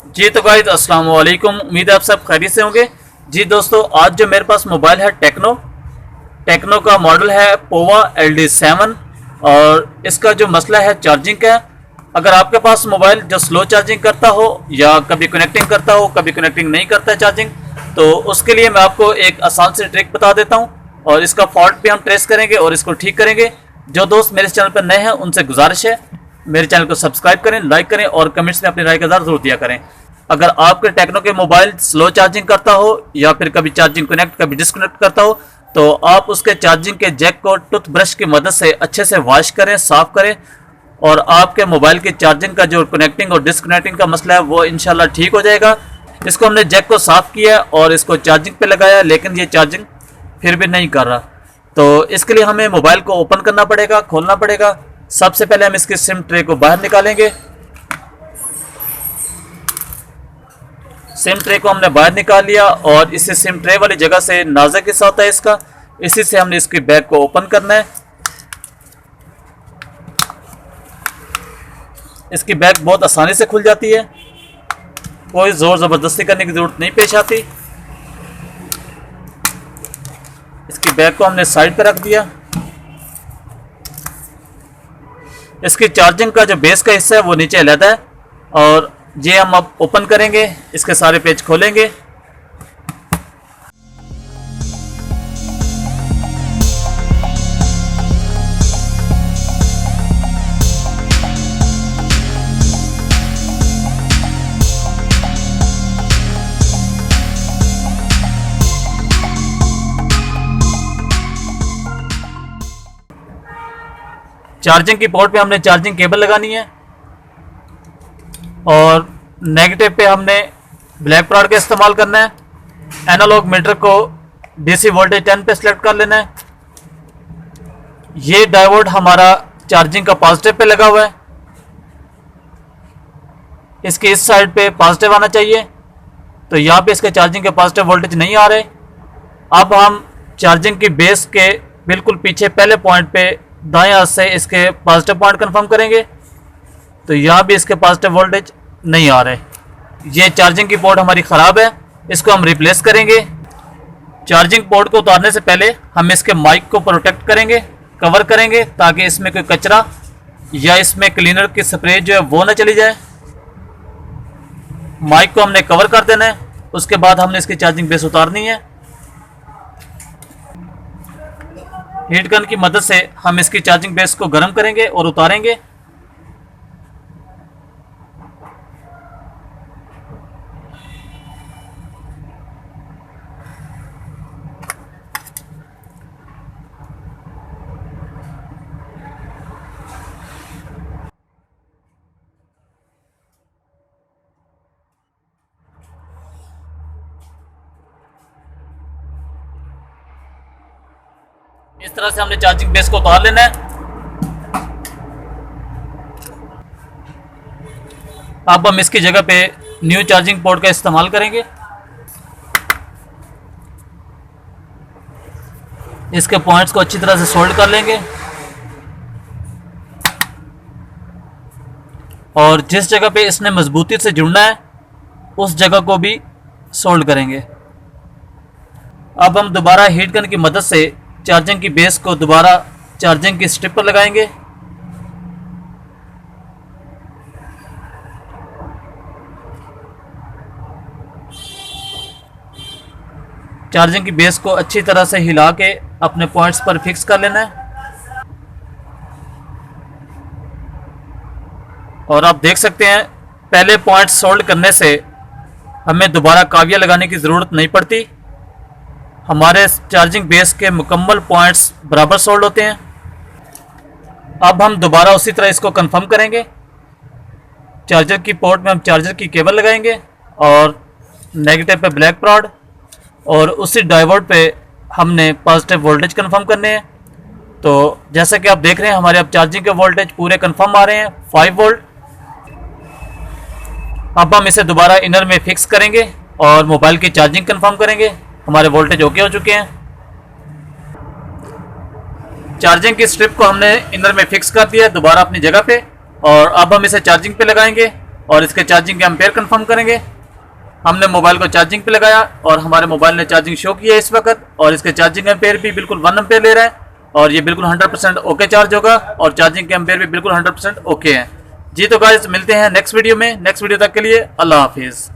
जी तो गाइस अस्सलाम वालेकुम। उम्मीद है आप सब खैरियत से होंगे। जी दोस्तों, आज जो मेरे पास मोबाइल है टेक्नो का मॉडल है पोवा LD7 और इसका जो मसला है चार्जिंग का। अगर आपके पास मोबाइल जो स्लो चार्जिंग करता हो या कभी कनेक्टिंग करता हो कभी कनेक्टिंग नहीं करता है चार्जिंग, तो उसके लिए मैं आपको एक आसान सी ट्रिक बता देता हूँ और इसका फॉल्ट भी हम ट्रेस करेंगे और इसको ठीक करेंगे। जो दोस्त मेरे चैनल पर नए हैं उनसे गुजारिश है मेरे चैनल को सब्सक्राइब करें, लाइक करें और कमेंट्स में अपनी राय का जरूर दिया करें। अगर आपके टेक्नो के मोबाइल स्लो चार्जिंग करता हो या फिर कभी चार्जिंग कनेक्ट कभी डिस्कनेक्ट करता हो, तो आप उसके चार्जिंग के जैक को टूथब्रश की मदद से अच्छे से वॉश करें, साफ करें और आपके मोबाइल की चार्जिंग का जो कनेक्टिंग और डिस्कनेक्टिंग का मसला है वो इंशाल्लाह ठीक हो जाएगा। इसको हमने जैक को साफ किया और इसको चार्जिंग पे लगाया, लेकिन ये चार्जिंग फिर भी नहीं कर रहा। तो इसके लिए हमें मोबाइल को ओपन करना पड़ेगा, खोलना पड़ेगा। सबसे पहले हम इसकी सिम ट्रे को बाहर निकालेंगे। सिम ट्रे को हमने बाहर निकाल लिया और इसे सिम ट्रे वाली जगह से नाजुक हिस्सा होता है इसका, इसी से हमने इसकी बैग को ओपन करना है। इसकी बैग बहुत आसानी से खुल जाती है, कोई जोर जबरदस्ती करने की जरूरत नहीं पेश आती। इसकी बैग को हमने साइड पर रख दिया। इसकी चार्जिंग का जो बेस का हिस्सा है वो नीचे अलग है और ये हम अब ओपन करेंगे, इसके सारे पेज खोलेंगे। चार्जिंग की पोर्ट पे हमने चार्जिंग केबल लगानी है और नेगेटिव पे हमने ब्लैक प्रोड का इस्तेमाल करना है। एनालॉग मीटर को DC वोल्टेज 10 पे सिलेक्ट कर लेना है। ये डायोड हमारा चार्जिंग का पॉजिटिव पे लगा हुआ है, इसके इस साइड पे पॉजिटिव आना चाहिए, तो यहाँ पे इसके चार्जिंग के पॉजिटिव वोल्टेज नहीं आ रहे। अब हम चार्जिंग की बेस के बिल्कुल पीछे पहले पॉइंट पे दाएं हाथ से इसके पॉजिटिव पॉइंट कंफर्म करेंगे, तो यहाँ भी इसके पॉजिटिव वोल्टेज नहीं आ रहे। ये चार्जिंग की पोर्ट हमारी ख़राब है, इसको हम रिप्लेस करेंगे। चार्जिंग पोर्ट को उतारने से पहले हम इसके माइक को प्रोटेक्ट करेंगे, कवर करेंगे, ताकि इसमें कोई कचरा या इसमें क्लीनर की स्प्रे जो है वो ना चली जाए। माइक को हमने कवर कर देना है, उसके बाद हमने इसकी चार्जिंग बेस उतारनी है। हीट गन की मदद से हम इसकी चार्जिंग बेस को गर्म करेंगे और उतारेंगे। इस तरह से हमने चार्जिंग बेस को उतार लेना है। अब हम इसकी जगह पे न्यू चार्जिंग पोर्ट का इस्तेमाल करेंगे। इसके पॉइंट्स को अच्छी तरह से सोल्ड कर लेंगे और जिस जगह पे इसने मजबूती से जुड़ना है उस जगह को भी सोल्ड करेंगे। अब हम दोबारा हीट गन की मदद से चार्जिंग की बेस को दोबारा चार्जिंग की स्ट्रिप पर लगाएंगे। चार्जिंग की बेस को अच्छी तरह से हिला के अपने पॉइंट्स पर फिक्स कर लेना है और आप देख सकते हैं पहले पॉइंट सोल्ड करने से हमें दोबारा काविया लगाने की ज़रूरत नहीं पड़ती। हमारे चार्जिंग बेस के मुकम्मल पॉइंट्स बराबर सोल्ड होते हैं। अब हम दोबारा उसी तरह इसको कंफर्म करेंगे। चार्जर की पोर्ट में हम चार्जर की केबल लगाएंगे और नेगेटिव पे ब्लैक प्रोड और उसी डायोड पे हमने पॉजिटिव वोल्टेज कंफर्म करने हैं। तो जैसा कि आप देख रहे हैं हमारे अब चार्जिंग के वोल्टेज पूरे कंफर्म आ रहे हैं 5 वोल्ट। अब हम इसे दोबारा इनर में फिक्स करेंगे और मोबाइल की चार्जिंग कंफर्म करेंगे। हमारे वोल्टेज ओके हो चुके हैं। चार्जिंग की स्ट्रिप को हमने इनर में फिक्स कर दिया दोबारा अपनी जगह पे और अब हम इसे चार्जिंग पे लगाएंगे और इसके चार्जिंग के एम्पेयर कंफर्म करेंगे। हमने मोबाइल को चार्जिंग पे लगाया और हमारे मोबाइल ने चार्जिंग शो किया इस वक्त, और इसके चार्जिंग एम्पेयर भी बिल्कुल 1 एम्पेयर ले रहा है और ये बिल्कुल 100% ओके चार्ज होगा और चार्जिंग के एम्पेयर भी बिल्कुल 100% ओके है। जी तो गाइस मिलते हैं नेक्स्ट वीडियो में। नेक्स्ट वीडियो तक के लिए अल्लाह हाफिज़।